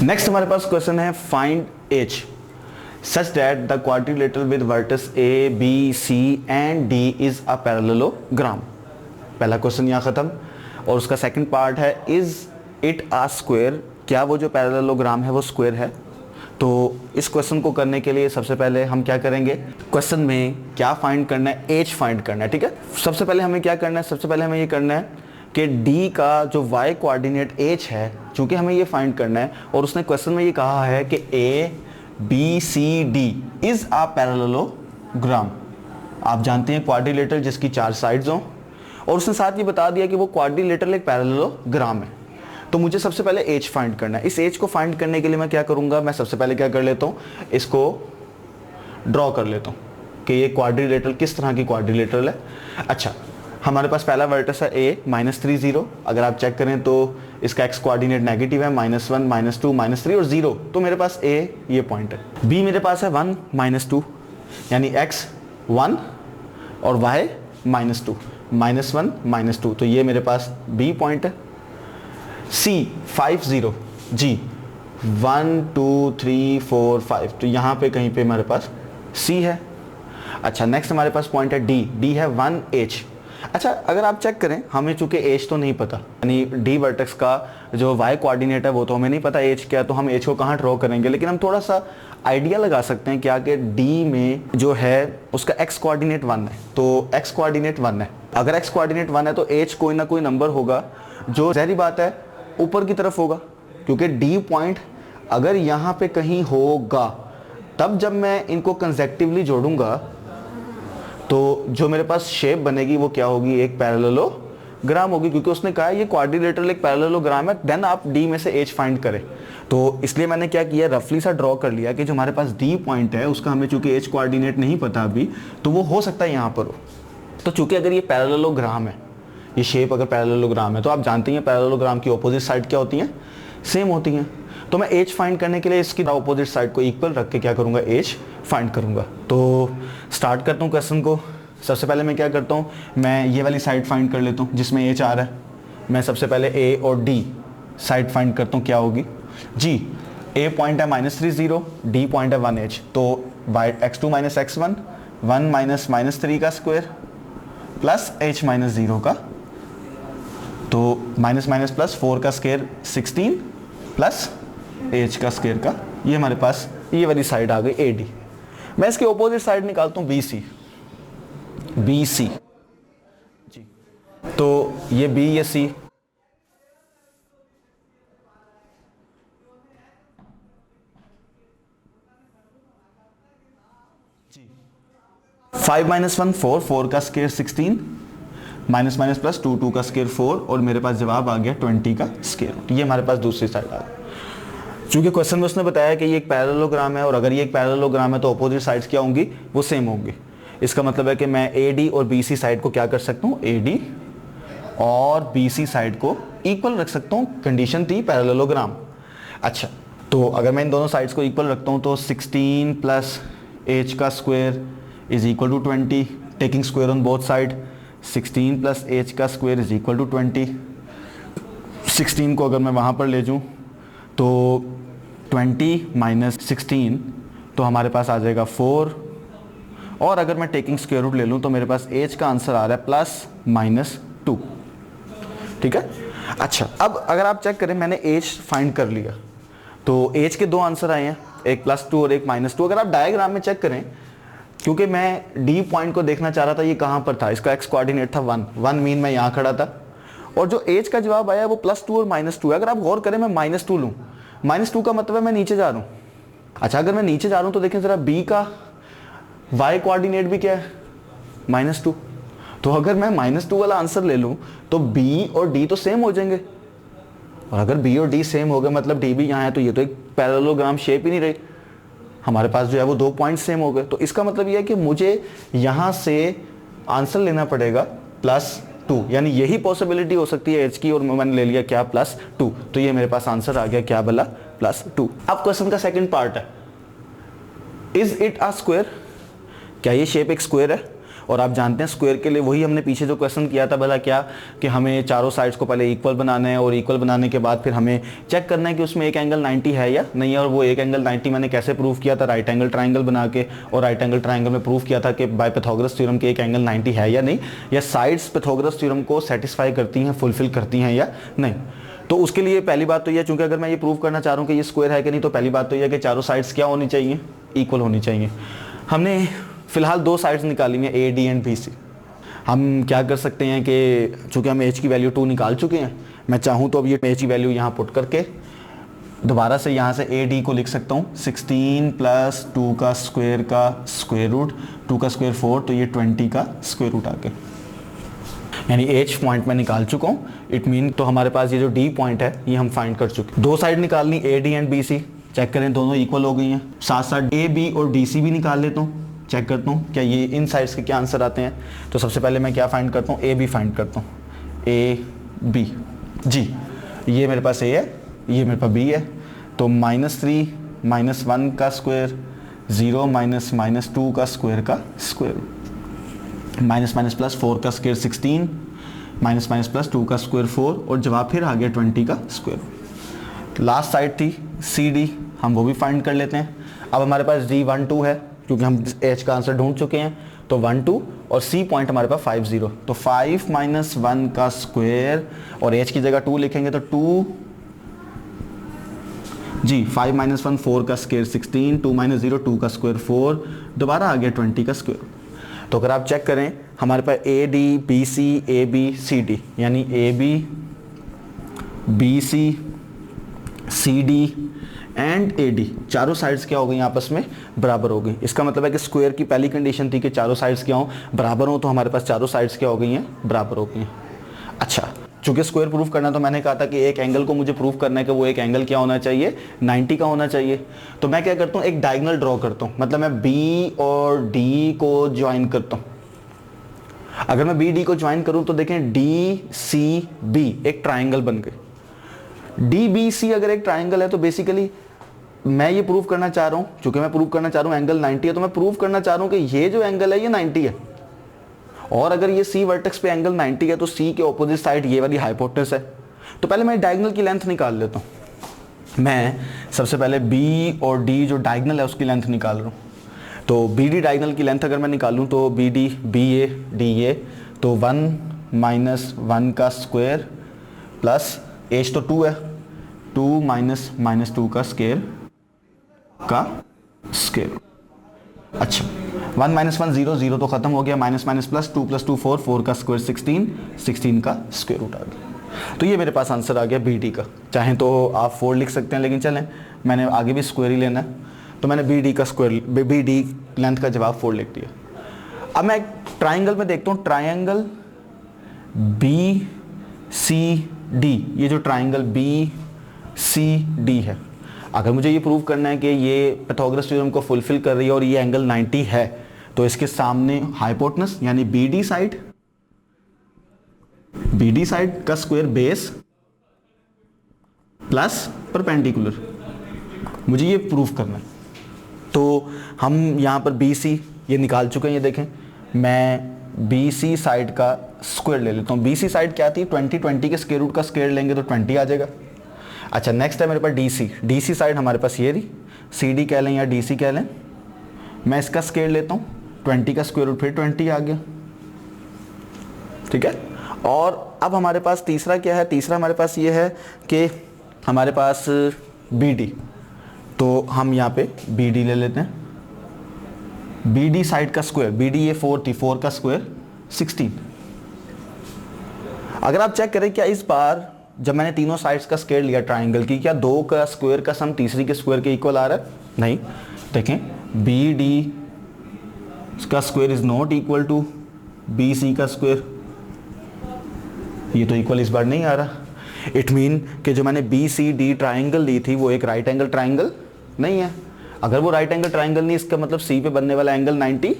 Next हमारे पास question है find h such that the quadrilateral with vertex A B C and D is a parallelogram. पहला question यहाँ खत्म। और उसका सेकंड पार्ट है इज इट अ स्क्वायर, क्या वो जो पैरेललोग्राम है वो स्क्वायर है। तो इस क्वेश्चन को करने के लिए सबसे पहले हम क्या करेंगे, क्वेश्चन में क्या फाइंड करना है, एच फाइंड करना है। ठीक है, सबसे पहले हमें क्या करना है, सबसे पहले हमें ये करना है कि D का जो y कोऑर्डिनेट h है, चूंकि हमें ये फाइंड करना है और उसने क्वेश्चन में ये कहा है कि A B C D is a parallelogram. आप जानते हैं क्वाड्रिलेटरल जिसकी 4 साइड्स हों, और उसने साथ ये बता दिया कि वो क्वाड्रिलेटरल एक पैरेललोग्राम है। तो मुझे सबसे पहले h फाइंड करना है। इस h को फाइंड करने के लिए मैं क्या करूंगा, मैं सबसे पहले क्या कर लेता हूँ, इसको ड्रॉ कर लेता हूँ कि ये क्वाड्रिलेटरल किस तरह की क्वाड्रिलेटरल है। अच्छा, हमारे पास पहला वर्टेक्स है a -3 0। अगर आप चेक करें तो इसका x कोऑर्डिनेट नेगेटिव है, -1 -2 -3 और 0। तो मेरे पास a ये पॉइंट है। b मेरे पास है 1 -2 यानी x 1 और y -2 -1 -2। तो ये मेरे पास b पॉइंट है। c 5 0 g 1 2 3 4 5। तो यहाँ पे कहीं पे हमारे पास c है। अच्छा, नेक्स्ट हमारे पास पॉइंट है d है 1 h। अच्छा, अगर आप चेक करें, हमें चूंकि एच तो नहीं पता, यानी डी वर्टेक्स का जो वाई कोऑर्डिनेट है वो तो हमें नहीं पता एच क्या, तो हम एच को कहाँ ड्रॉ करेंगे। लेकिन हम थोड़ा सा आइडिया लगा सकते हैं क्या कि डी में जो है उसका एक्स कोऑर्डिनेट 1 है, तो एक्स कोऑर्डिनेट 1 है। अगर एक्स कोऑर्डिनेट 1 है तो एच कोई ना कोई नंबर होगा जो ज़ाहिर बात है ऊपर की तरफ होगा, क्योंकि डी पॉइंट अगर यहाँ पे कहीं होगा तब जब मैं इनको कंसेक्टिवली जोड़ूंगा तो जो मेरे पास शेप बनेगी वो क्या होगी, एक पैरेललोग्राम होगी, क्योंकि उसने कहा ये क्वाड्रिलेटरल एक पैरेललोग्राम है। देन आप डी में से एच फाइंड करें। तो इसलिए मैंने क्या किया, रफली सा ड्रॉ कर लिया कि जो हमारे पास डी पॉइंट है उसका हमें चूंकि एच कोऑर्डिनेट नहीं पता अभी, तो वो हो सकता है यहाँ पर हो। तो चूंकि अगर ये पैरेललोग्राम है, ये शेप अगर पैरेललोग्राम है, तो आप जानते हैं पैरेललोग्राम की अपोजिट साइड क्या होती हैं, सेम होती हैं। तो मैं एच फाइंड करने के लिए इसकी अपोजिट साइड को इक्वल रख के क्या करूँगा, एच फाइंड करूँगा। तो स्टार्ट करता हूँ क्वेश्चन को। सबसे पहले मैं क्या करता हूँ, मैं ये वाली साइड फाइंड कर लेता हूँ जिसमें एच आ रहा है। मैं सबसे पहले ए और डी साइड फाइंड करता हूँ, क्या होगी जी। ए पॉइंट है -3 0, डी पॉइंट है 1 h। तो x2 - x1 1 - -3 का स्क्वायर प्लस h - 0 का, तो माइनस प्लस 4 का स्क्वायर 16 प्लस h का स्क्वायर का, ये हमारे पास ये वाली साइड आ गई AD। मैं इसके ऑपोजिट साइड निकालता हूँ BC जी। तो ये B ये C, जी 5 - 1 4, 4 का स्क्वायर 16 माइनस प्लस 2 2 का स्क्वायर 4, और मेरे पास जवाब आ गया 20 का स्क्वायर। ये हमारे पास दूसरी साइड आ गई। चूंकि क्वेश्चन में उसने बताया कि ये एक पैरेललोग्राम है, और अगर ये एक पैरेललोग्राम है तो अपोजिट साइड्स क्या होंगी, वो सेम होंगी। इसका मतलब है कि मैं AD और BC साइड को क्या कर सकता हूँ, AD और BC साइड को इक्वल रख सकता हूँ। कंडीशन थी पैरेललोग्राम। अच्छा, तो अगर मैं इन दोनों साइड्स को इक्वल रखता हूँ तो 16 प्लस h का square is equal to 20, taking square on both side. 16 plus h का स्क्वायर इज इक्वल टू 20। 16 को अगर मैं वहाँ पर ले जाऊँ तो 20 - 16, तो हमारे पास आ जाएगा 4, और अगर मैं टेकिंग स्क्वायर रूट ले लूँ तो मेरे पास h का आंसर आ रहा है +-2। ठीक है। अच्छा, अब अगर आप चेक करें, मैंने h फाइंड कर लिया, तो h के 2 आंसर आए हैं, एक +2 और एक -2। अगर आप डायग्राम में चेक करें, क्योंकि मैं D पॉइंट को देखना चाह रहा था, ये कहाँ पर था, इसका x कोऑर्डिनेट था 1 मीन मैं यहाँ खड़ा था, और जो h का जवाब आया वो +2 और -2 है। अगर आप गौर करें, मैं -2 लूँ, -2 का मतलब है मैं नीचे जा रहा हूँ। अच्छा, अगर मैं नीचे जा रहा हूँ तो देखें ज़रा, B का y कोऑर्डिनेट भी क्या है, -2। तो अगर मैं -2 वाला आंसर ले लूँ तो B और D तो सेम हो जाएंगे, और अगर B और D सेम हो गए मतलब D भी यहाँ है, तो ये तो एक पैरेललोग्राम शेप ही नहीं रही। हमारे पास जो है वो 2 पॉइंट सेम हो गए। तो इसका मतलब ये है कि मुझे यहाँ से आंसर लेना पड़ेगा +2, यानी यही पॉसिबिलिटी हो सकती है h की, और मैंने ले लिया क्या, +2। तो ये मेरे पास आंसर आ गया क्या बोला, +2। अब क्वेश्चन का सेकंड पार्ट है, इज इट अ स्क्वायर, क्या ये शेप एक स्क्वायर है। और आप जानते हैं स्क्वायर के लिए वही हमने पीछे जो क्वेश्चन किया था भला क्या, कि हमें चारों साइड्स को पहले इक्वल बनाना है और इक्वल बनाने के बाद फिर हमें चेक करना है कि उसमें एक एंगल 90 है या नहीं है। और वो एक एंगल 90 मैंने कैसे प्रूव किया था, राइट एंगल ट्राइंगल बना के, और राइट एंगल ट्राइंगल में प्रूव किया था कि बाय पाइथागोरस थ्योरम के एक एंगल 90 है या नहीं, या साइड्स पाइथागोरस थ्योरम को सेटिस्फाई करती हैं, फुलफिल करती हैं या नहीं। तो उसके लिए पहली बात तो यह, चूंकि अगर मैं ये प्रूव करना चाह रहा हूँ कि ये स्क्वायर है कि नहीं, तो पहली बात तो यह कि चारों साइड्स क्या होनी चाहिए, इक्वल होनी चाहिए। हमने फिलहाल दो साइड्स निकाली हैं, A D and B C. हम क्या कर सकते हैं कि चूंकि हम एच की वैल्यू 2 निकाल चुके हैं, मैं चाहूँ तो अब ये एच की वैल्यू यहाँ पुट करके दोबारा से यहाँ से ए डी को लिख सकता हूँ 16 प्लस 2 का स्क्वायर रूट, 2 का स्क्वायर 4, तो ये 20 का स्क्वायर रूट आ गया। यानी एच पॉइंट मैं निकाल चुका हूँ। इट मीन तो हमारे पास ये जो डी पॉइंट है ये हम फाइंड कर चुके हैं। दो साइड निकालनी A D and B C, check करें दोनों इक्वल हो गई हैं। साथ साथ ए बी और डी सी भी निकाल लेता हूँ, चेक करता हूँ क्या ये इन साइड्स के क्या आंसर आते हैं। तो सबसे पहले मैं क्या फाइंड करता हूँ, ए बी फाइंड करता हूँ, ए बी जी, ये मेरे पास ए है, ये मेरे पास बी है। तो -3 -1 का स्क्वायर, 0 -2 का स्क्वायर का स्क्वायर, माइनस प्लस 4 का स्क्वायर 16, माइनस प्लस 2 का स्क्वायर 4, और जवाब फिर आ गया 20 का स्क्वायर। लास्ट साइड थी सी डी, हम वो भी फाइंड कर लेते हैं। अब हमारे पास डी 1 2 है, क्योंकि हम एच का आंसर ढूंढ चुके हैं, तो 1 2, और सी पॉइंट हमारे पास 5 0, तो 5 - 1 का स्क्वायर, और एच की जगह 2 लिखेंगे तो 2 जी, 5 - 1 4 का स्क्वायर 16, 2 - 0 2 का स्क्वायर 4, दोबारा आ गया 20 का स्क्वायर। तो अगर आप चेक करें हमारे पास A D B C, A B C D, यानी A B B C C D and A D, चारों साइड्स क्या हो गई आपस में बराबर हो गई। इसका मतलब है कि स्क्वायर की पहली कंडीशन थी कि चारों साइड्स क्या हो बराबर हो, तो हमारे पास चारों साइड्स क्या हो गई हैं, बराबर हो गई हैं। अच्छा, चूंकि स्क्वायर प्रूफ करना, तो मैंने कहा था कि एक एंगल को मुझे प्रूफ करना है कि वो एक एंगल क्या होना चाहिए, 90 का होना चाहिए। तो मैं क्या करता हूँ, एक डायगोनल ड्रॉ करता हूँ, मतलब मैं बी और डी को ज्वाइन करता हूँ। अगर मैं बी डी को ज्वाइन करूँ तो देखें डी सी बी एक ट्राइंगल बन गई। डी बी सी अगर एक ट्राइंगल है तो बेसिकली मैं ये प्रूव करना चाह रहा हूँ, चूंकि मैं प्रूव करना चाह रहा हूँ एंगल 90 है, तो मैं प्रूव करना चाह रहा हूँ कि ये जो एंगल है ये 90 है। और अगर ये सी वर्टेक्स पे एंगल 90 है तो सी के ऑपोजिट साइड ये वाली हाइपोटेनस है। तो पहले मैं डायगोनल की लेंथ निकाल लेता हूँ। मैं सबसे पहले बी और डी जो डायगोनल है उसकी लेंथ निकाल रहा हूँ। तो बी डी डायगोनल की लेंथ अगर मैं निकालूँ तो B D B A D A, तो 1 - 1 का स्क्वायर प्लस एच तो 2 है, 2 - -2 का स्क्वायर का स्क्वायर। अच्छा, 1 - 1 0 0 तो खत्म हो गया, माइनस प्लस 2 + 2 4, 4 का स्क्वायर 16, 16 का स्क्वायर रूट आ गया। तो ये मेरे पास आंसर आ गया बी डी का। चाहें तो आप 4 लिख सकते हैं, लेकिन चलें मैंने आगे भी स्क्वायर ही लेना है, तो मैंने बी डी का स्क्वायर, बी डी लेंथ का जवाब 4 लिख दिया। अब मैं ट्राइंगल में देखता हूँ, ट्राइंगल बी सी डी, ये जो ट्राइंगल बी सी डी है, अगर मुझे ये प्रूव करना है कि ये पाइथागोरस थ्योरम को फुलफिल कर रही है और ये एंगल 90 है, तो इसके सामने हाइपोटेनस यानी बीडी साइड का स्क्वायर बेस प्लस परपेंडिकुलर, मुझे ये प्रूव करना है। तो हम यहाँ पर बी सी ये निकाल चुके हैं, ये देखें। मैं बी सी साइड का स्क्वायर ले लेता हूँ। बी सी साइड क्या थी, 20 के स्क्वायर रूट का स्क्वायर लेंगे तो 20 आ जाएगा। अच्छा, नेक्स्ट है मेरे पास डी सी साइड हमारे पास ये रही, सी डी कह लें या डी सी कह लें। मैं इसका स्क्वायर लेता हूँ, 20 का स्क्वायर रूट फिर 20 आ गया, ठीक है। और अब हमारे पास तीसरा क्या है, तीसरा हमारे पास ये है कि हमारे पास बी डी, तो हम यहाँ पे बी डी ले लेते हैं। बी डी साइड का स्क्वायर, बी डी ये 4 थी, 4 का स्क्वायर 16। अगर आप चेक करें क्या इस बार जब मैंने तीनों साइड्स का स्क्वायर लिया ट्राइंगल की, क्या 2 का स्क्वायर का सम तीसरी के स्क्वायर के इक्वल आ रहा है? नहीं। देखें, बी डी का square is not equal to B C का स्क्वायर, ये तो इक्वल इस बार नहीं आ रहा। इट मीन कि जो मैंने बी सी डी ट्राइंगल ली थी वो एक राइट एंगल ट्राइंगल नहीं है। अगर वो राइट एंगल ट्राइंगल नहीं, इसका मतलब सी पे बनने वाला एंगल 90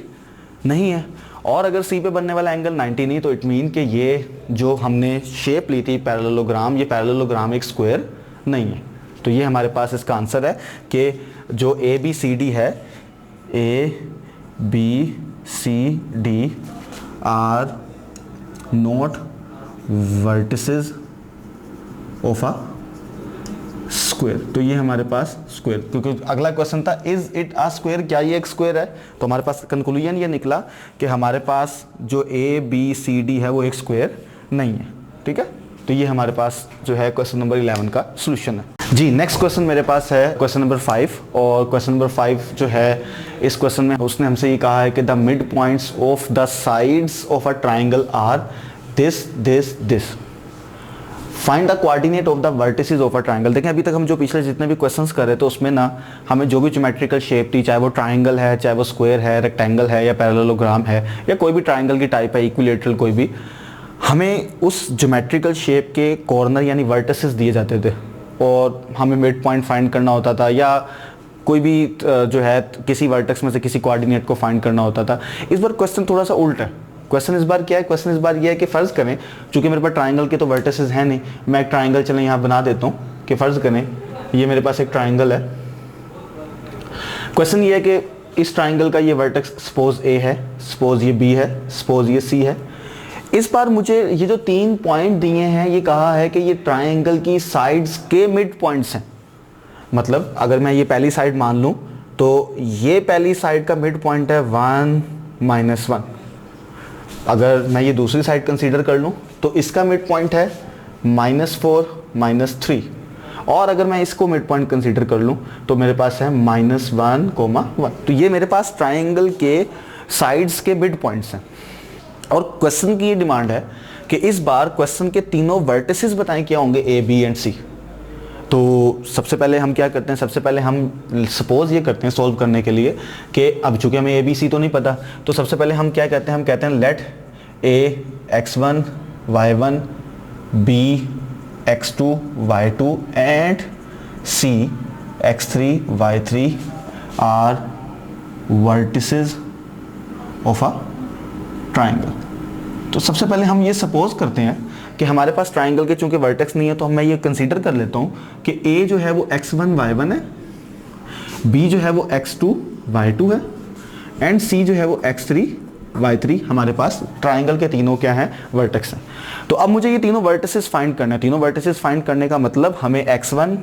नहीं है। और अगर सी पे बनने वाला एंगल 90 नहीं, तो इट मीन कि ये जो हमने शेप ली थी पैरेललोग्राम, ये पैरेललोग्राम एक स्क्वायर नहीं है। तो ये हमारे पास इसका आंसर है कि जो ए बी सी डी है, A B C D are not vertices of a square. तो ये हमारे पास स्क्वायर, क्योंकि अगला क्वेश्चन था इज इट अ स्क्वायर, क्या ये एक स्क्वायर है। तो हमारे पास कंक्लूजन ये निकला कि हमारे पास जो ए बी सी डी है वो एक स्क्वायर नहीं है। ठीक है, तो ये हमारे पास जो है क्वेश्चन नंबर 11 का सोल्यूशन है जी। नेक्स्ट क्वेश्चन मेरे पास है क्वेश्चन नंबर 5, और क्वेश्चन नंबर 5 जो है इस क्वेश्चन में उसने हमसे ये कहा है कि the mid points of the sides of a triangle are this this this, find the coordinate of the vertices of a triangle. देखें अभी तक हम जो पिछले जितने भी क्वेश्चंस कर रहे थे उसमें ना हमें जो भी ज्योमेट्रिकल शेप थी, चाहे वो ट्राइंगल है, चाहे वो स्क्वायर है, रेक्टेंगल है, या पैरेललोग्राम है, या कोई भी ट्राइंगल की टाइप है, इक्विलेटरल कोई भी, हमें उस ज्योमेट्रिकल शेप के कॉर्नर यानी वर्टिसेस दिए जाते थे और हमें मिड पॉइंट फाइंड करना होता था, या कोई भी जो है किसी वर्टेक्स में से किसी कोऑर्डिनेट को फाइंड करना होता था। इस बार क्वेश्चन थोड़ा सा उल्टा है। क्वेश्चन इस बार क्या है, क्वेश्चन इस बार ये है कि फ़र्ज़ करें, चूंकि मेरे पास ट्राइंगल के तो वर्टिसेस हैं नहीं, मैं एक ट्राइंगल चलें यहाँ बना देता हूँ कि फ़र्ज़ करें ये मेरे पास एक ट्राइंगल है। क्वेश्चन ये है कि इस ट्राइंगल का ये वर्टेक्स सपोज ए है, सपोज ये बी है, सपोज ये सी है। इस बार मुझे ये जो 3 पॉइंट दिए हैं, ये कहा है कि ये ट्राइंगल की साइड्स के मिड पॉइंट्स हैं। मतलब अगर मैं ये पहली साइड मान लूँ तो ये पहली साइड का मिड पॉइंट है 1 -1। अगर मैं ये दूसरी साइड कंसीडर कर लूँ तो इसका मिड पॉइंट है -4 -3, और अगर मैं इसको मिड पॉइंट कंसीडर कर लूँ तो मेरे पास है -1, 1। तो ये मेरे पास ट्राइंगल के साइड्स के मिड पॉइंट्स हैं। और क्वेश्चन की ये डिमांड है कि इस बार क्वेश्चन के तीनों वर्टिसेस बताएं क्या होंगे, ए बी एंड सी। तो सबसे पहले हम क्या करते हैं, सबसे पहले हम सपोज ये करते हैं सॉल्व करने के लिए कि अब चूंकि हमें ए बी सी तो नहीं पता, तो सबसे पहले हम क्या कहते हैं, हम कहते हैं let A x1 y1 b x2 y2 and c x3 y3 are vertices of a triangle. तो सबसे पहले हम ये सपोज करते हैं कि हमारे पास ट्राइंगल के चूंकि वर्टेक्स नहीं है, तो मैं ये कंसीडर कर लेता हूँ कि A जो है वो x1 y1 है, B जो है वो x2 y2 है, एंड C जो है वो x3 y3 हमारे पास ट्राइंगल के तीनों क्या हैं, वर्टेक्स हैं। तो अब मुझे ये तीनों वर्टिसेस फाइंड करना है। तीनों वर्टिसेस फाइंड करने का मतलब हमें x1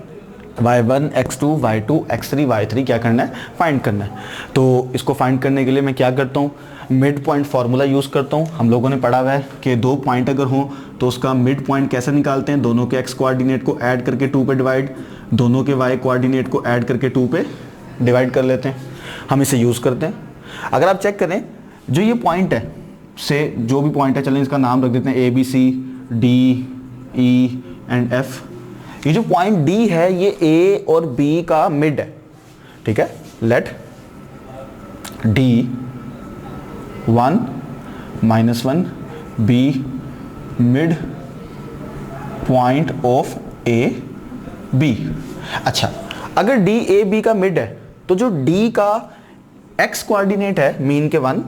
y1 x2 y2 x3 y3 क्या करना है, फाइंड करना है। तो इसको फाइंड करने के लिए मैं क्या करता हूँ, मिड पॉइंट फार्मूला यूज़ करता हूँ। हम लोगों ने पढ़ा हुआ है कि 2 पॉइंट अगर हों तो उसका मिड पॉइंट कैसे निकालते हैं, दोनों के x कोऑर्डिनेट को ऐड करके 2 पे डिवाइड, दोनों के y कोऑर्डिनेट को ऐड करके 2 पे डिवाइड कर लेते हैं। हम इसे यूज़ करते हैं। अगर आप चेक करें जो ये पॉइंट है, से जो भी पॉइंट है, चलें इसका नाम रख देते हैं A B C D E and F. ये जो पॉइंट डी है ये ए और बी का मिड है। ठीक है, let D 1 -1 be mid point of A B. अच्छा, अगर डी ए बी का मिड है तो जो डी का x कोऑर्डिनेट है मीन के 1,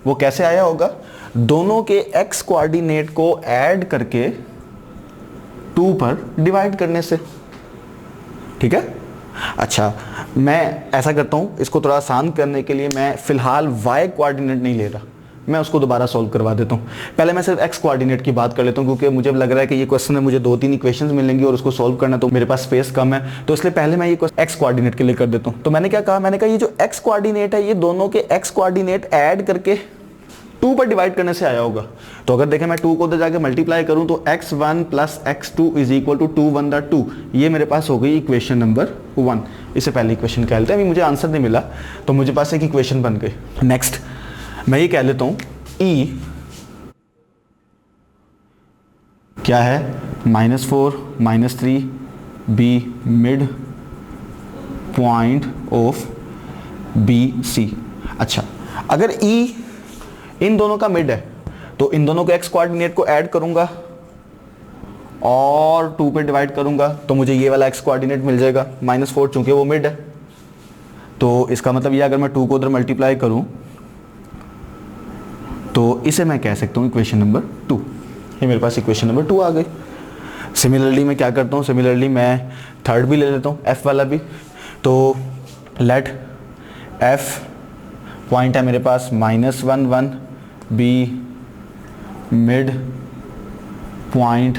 वो कैसे आया होगा, दोनों के x कोऑर्डिनेट को ऐड करके 2 पर डिवाइड करने से। ठीक है, अच्छा मैं ऐसा करता हूँ, इसको थोड़ा आसान करने के लिए मैं फिलहाल y कोऑर्डिनेट नहीं ले रहा, मैं उसको दोबारा सॉल्व करवा देता हूँ। पहले मैं सिर्फ x कोऑर्डिनेट की बात कर लेता हूँ, क्योंकि मुझे लग रहा है कि ये क्वेश्चन में मुझे 2-3 इक्वेशंस मिलेंगी और उसको सॉल्व करना तो मेरे पास स्पेस कम है, तो इसलिए पहले मैं ये x कोऑर्डिनेट के लिए कर देता हूँ। तो मैंने क्या कहा, मैंने कहा ये जो x कोऑर्डिनेट है ये दोनों के x कोऑर्डिनेट ऐड करके 2 पर डिवाइड करने से आया होगा। तो अगर देखें मैं 2 को उधर जाके मल्टीप्लाई करूं तो x1 + x2 = 2 1 2, ये मेरे पास हो गई इक्वेशन नंबर 1। इसे पहले इक्वेशन कह लेते हैं, अभी मुझे आंसर नहीं मिला तो मुझे पास एक इक्वेशन बन गई। नेक्स्ट मैं ये कह लेता हूं E क्या है, -4 -3 B mid point of BC। अच्छा, अगर E इन दोनों का मिड है तो इन दोनों के x कोऑर्डिनेट को ऐड करूंगा और 2 पे डिवाइड करूंगा तो मुझे ये वाला x कोऑर्डिनेट मिल जाएगा -4, चूंकि वो मिड है। तो इसका मतलब ये अगर मैं 2 को उधर मल्टीप्लाई करूं तो इसे मैं कह सकता हूं इक्वेशन नंबर 2। ये मेरे पास इक्वेशन नंबर 2 आ गई। सिमिलरली मैं क्या करता हूं, सिमिलरली मैं थर्ड भी ले लेता हूं, f वाला भी। तो लेट f पॉइंट है मेरे पास -1 1 B mid point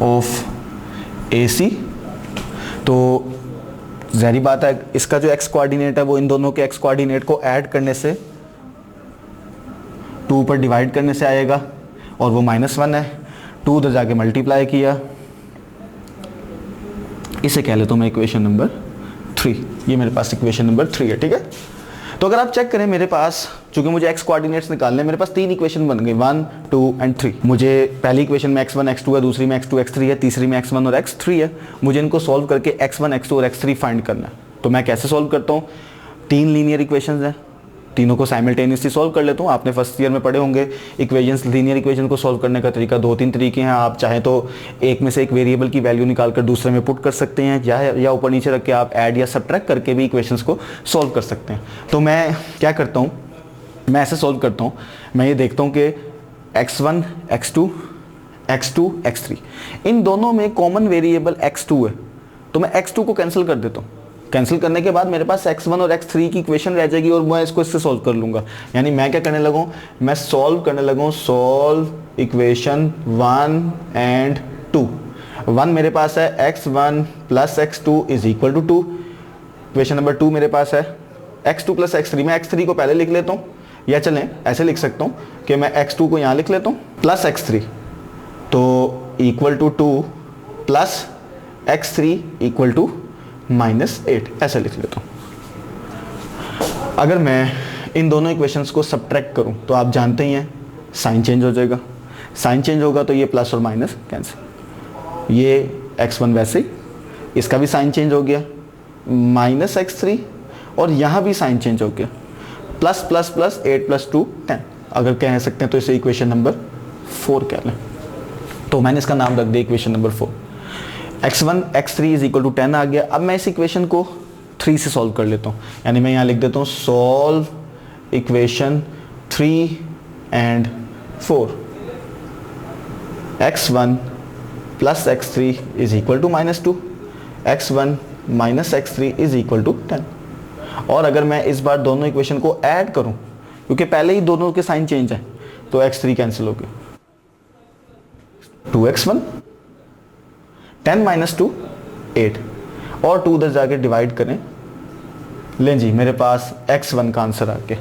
of AC। तो ज़ाहिर बात है इसका जो x कोऑर्डिनेट है वो इन दोनों के x कोऑर्डिनेट को ऐड करने से 2 पर डिवाइड करने से आएगा और वो -1 है। 2 उधर जाके मल्टीप्लाई किया, इसे कह लेता हूँ मैं इक्वेशन नंबर 3। ये मेरे पास इक्वेशन नंबर 3 है, ठीक है। तो अगर आप चेक करें मेरे पास, चूंकि मुझे x कोऑर्डिनेट्स निकालने हैं, मेरे पास 3 इक्वेशन बन गई, 1, 2 एंड 3। मुझे पहली इक्वेशन में x1 x2 है, दूसरी में x2 x3 है, तीसरी में x1 और x3 है। मुझे इनको सॉल्व करके x1 x2 और x3 फाइंड करना है। तो मैं कैसे सॉल्व करता हूँ, 3 लीनियर इक्वेशंस हैं, तीनों को साइमल्टेनियसली सॉल्व कर लेता हूँ। आपने फर्स्ट ईयर में पढ़े होंगे इक्वेशंस, लीनियर इक्वेशन को सॉल्व करने का तरीका 2-3 तरीके हैं। आप चाहे तो एक में से एक वेरिएबल की वैल्यू निकाल कर दूसरे में पुट कर सकते हैं, या ऊपर नीचे रख के आप ऐड या सब्ट्रैक्ट करके भी इक्वेशंस को सॉल्व कर सकते हैं। तो मैं क्या करता हूँ, मैं ऐसे सॉल्व करता हूँ, मैं ये देखता हूँ कि x1 x2 x2 x3 इन दोनों में कॉमन वेरिएबल x2 है, तो मैं x2 को कैंसिल कर देता हूँ। कैंसिल करने के बाद मेरे पास x1 और x3 की इक्वेशन रह जाएगी और मैं इसको इससे सॉल्व कर लूँगा। यानी मैं क्या करने लगूँ, मैं सॉल्व करने लगूँ, सॉल्व इक्वेशन 1 एंड 2। 1 मेरे पास है x1 plus x2 is equal to 2। Equation number 2 मेरे पास है x2 प्लस x3। मैं x3 को पहले लिख लेता हूँ, या चलें ऐसे लिख सकता हूँ कि मैं x2 को यहाँ लिख लेता हूँ प्लस x3, तो equal to 2 plus x3 equal to -8, ऐसे लिख लेता हूँ। अगर मैं इन दोनों इक्वेशंस को सब्ट्रैक्ट करूँ तो आप जानते ही हैं साइन चेंज हो जाएगा। साइन चेंज होगा तो ये प्लस और माइनस कैंसिल, ये x1 वैसे ही, इसका भी साइन चेंज हो गया -x3, और यहाँ भी साइन चेंज हो गया प्लस प्लस प्लस 8 + 2 10। अगर कह सकते हैं तो इसे इक्वेशन नंबर 4 कह लें। तो मैंने इसका नाम रख दिया equation number 4। x1 x3 is equal to 10 आ गया। अब मैं इस इक्वेशन को 3 से सॉल्व कर लेता हूँ, यानी मैं यहाँ लिख देता हूँ solve equation 3 and 4। x1 plus x3 is equal to -2, x1 minus x3 is equal to 10। और अगर मैं इस बार दोनों इक्वेशन को ऐड करूँ, क्योंकि पहले ही दोनों के साइन चेंज है, तो x3 कैंसिल हो गया, 2x1 10 - 2 8, और 2 उधर जाके डिवाइड करें, लें जी मेरे पास x1 का आंसर आ गया।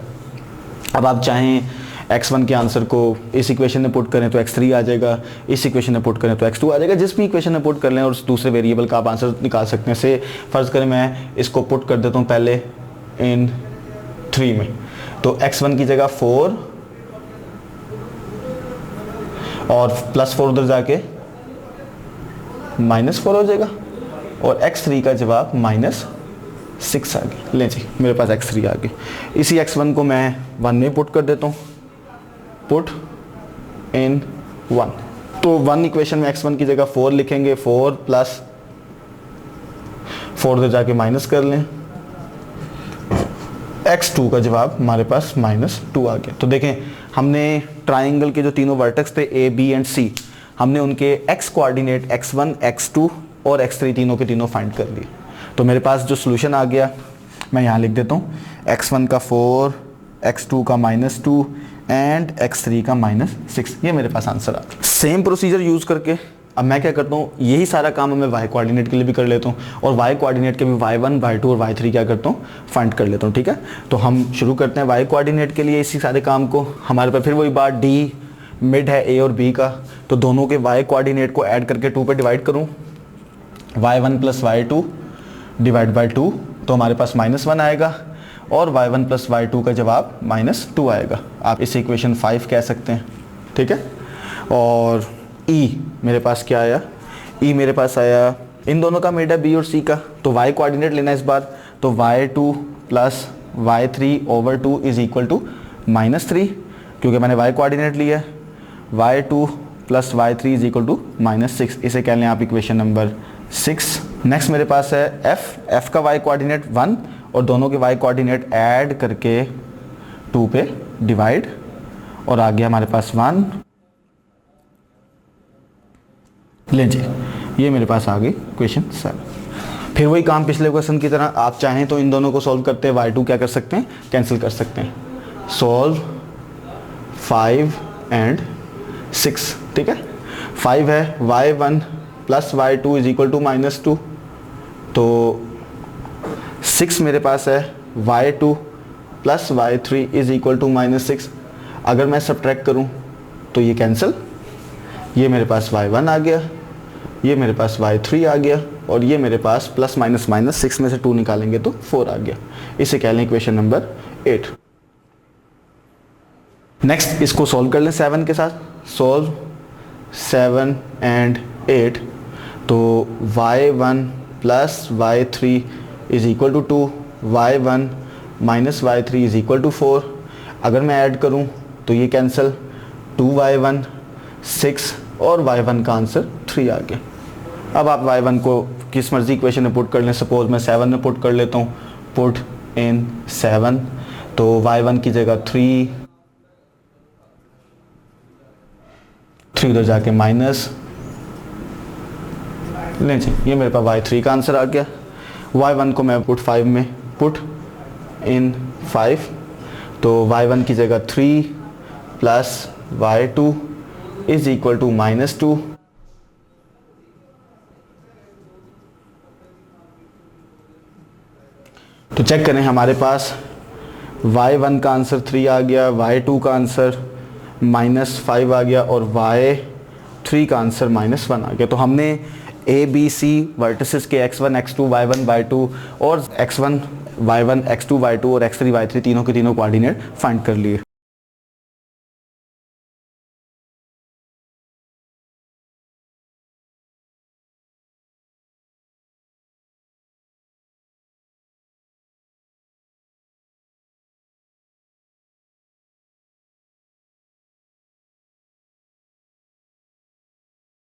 अब आप चाहें x1 के आंसर को इस इक्वेशन में पुट करें तो x3 आ जाएगा, इस इक्वेशन में पुट करें तो x2 आ जाएगा। जिस भी इक्वेशन में पुट कर लें और उस दूसरे वेरिएबल का आप आंसर निकाल सकते हैं। से फर्ज करें मैं इसको पुट कर देता हूँ पहले इन 3 में, तो x1 की जगह 4 और +4 उधर जाके -4 हो जाएगा, और x3 का जवाब -6 आ गया। लें जी मेरे पास x3 आ गया। इसी x1 को मैं 1 में पुट कर देता हूँ, पुट इन 1। तो 1 इक्वेशन में x1 की जगह 4 लिखेंगे, 4 + 4 उधर जाके माइनस कर लें, x2 का जवाब हमारे पास -2 आ गया। तो देखें हमने ट्राइंगल के जो तीनों वर्टेक्स थे A, B एंड C, हमने उनके x कोऑर्डिनेट x1 x2 और x3 तीनों के तीनों फाइंड कर लिए। तो मेरे पास जो सोल्यूशन आ गया मैं यहाँ लिख देता हूँ, x1 का 4, x2 का -2 एंड x3 का -6। ये मेरे पास आंसर आ गया। सेम प्रोसीजर यूज़ करके अब मैं क्या करता हूँ, यही सारा काम मैं y कोऑर्डिनेट के लिए भी कर लेता हूँ, और y कोऑर्डिनेट के भी y1 y2 और y3 क्या करता हूँ, फाइंड कर लेता हूँ। ठीक है, तो हम शुरू करते हैं y कोऑर्डिनेट के लिए इसी सारे काम को। हमारे पास फिर वही बात, d मिड है a और b का, तो दोनों के y कोऑर्डिनेट को ऐड करके 2 पे डिवाइड करूँ, y1 + y2 डिवाइड बाई 2, तो हमारे पास -1 आएगा, और y1 + y2 का जवाब -2 आएगा। आप इसे इक्वेशन 5 कह सकते हैं। ठीक है, और e मेरे पास क्या आया, e मेरे पास आया, इन दोनों का मिड है b और c का, तो y कोऑर्डिनेट लेना इस बार, तो y2 + y3/2 is equal to -3, क्योंकि मैंने y कोऑर्डिनेट लिया है। y2 + y3 is equal to -6, इसे कह लें आप इक्वेशन नंबर 6। नेक्स्ट मेरे पास है f का y कोऑर्डिनेट 1, और दोनों के y कोऑर्डिनेट ऐड करके 2 पे डिवाइड, और आ गया हमारे पास 1। लें जी ये मेरे पास आ गई क्वेश्चन 7। फिर वही काम पिछले क्वेश्चन की तरह, आप चाहें तो इन दोनों को सॉल्व करते हैं y2 क्या कर सकते हैं, कैंसिल कर सकते हैं। सॉल्व 5 एंड 6, ठीक है। 5 है y1 plus y2 is equal to -2, तो 6 मेरे पास है y2 plus y3 is equal to -6। अगर मैं सब्ट्रैक्ट करूं तो ये कैंसिल, ये मेरे पास y1 आ गया, ये मेरे पास y3 आ गया, और ये मेरे पास प्लस माइनस माइनस 6 में से 2 निकालेंगे तो 4 आ गया। इसे कह लें इक्वेशन नंबर 8। नेक्स्ट इसको सॉल्व कर लें 7 के साथ। सॉल्व 7 एंड 8, तो y1 plus y3 is equal to 2, y1 minus y3 is equal to 4। अगर मैं ऐड करूं तो ये कैंसिल, 2y1 6 और y1 का आंसर 3 आ गया। अब आप y1 को किस मर्जी इक्वेशन में पुट कर लें। सपोज मैं 7 में पुट कर लेता हूँ, पुट इन 7, तो y1 की जगह 3 उधर जाके माइनस लें जी, ये मेरे पास y3 का आंसर आ गया। y1 को मैं पुट 5 में पुट इन 5, तो y1 की जगह 3 plus y2 is equal to -2। तो चेक करें, हमारे पास y1 का आंसर 3 आ गया, y2 का आंसर -5 आ गया और y3 का आंसर -1 आ गया। तो हमने ए बी सी वर्टिसेस के x1 x2 y1 y2 और x1 y1 x2 y2 और x3 y3 तीनों के तीनों कोऑर्डिनेट फाइंड कर लिए।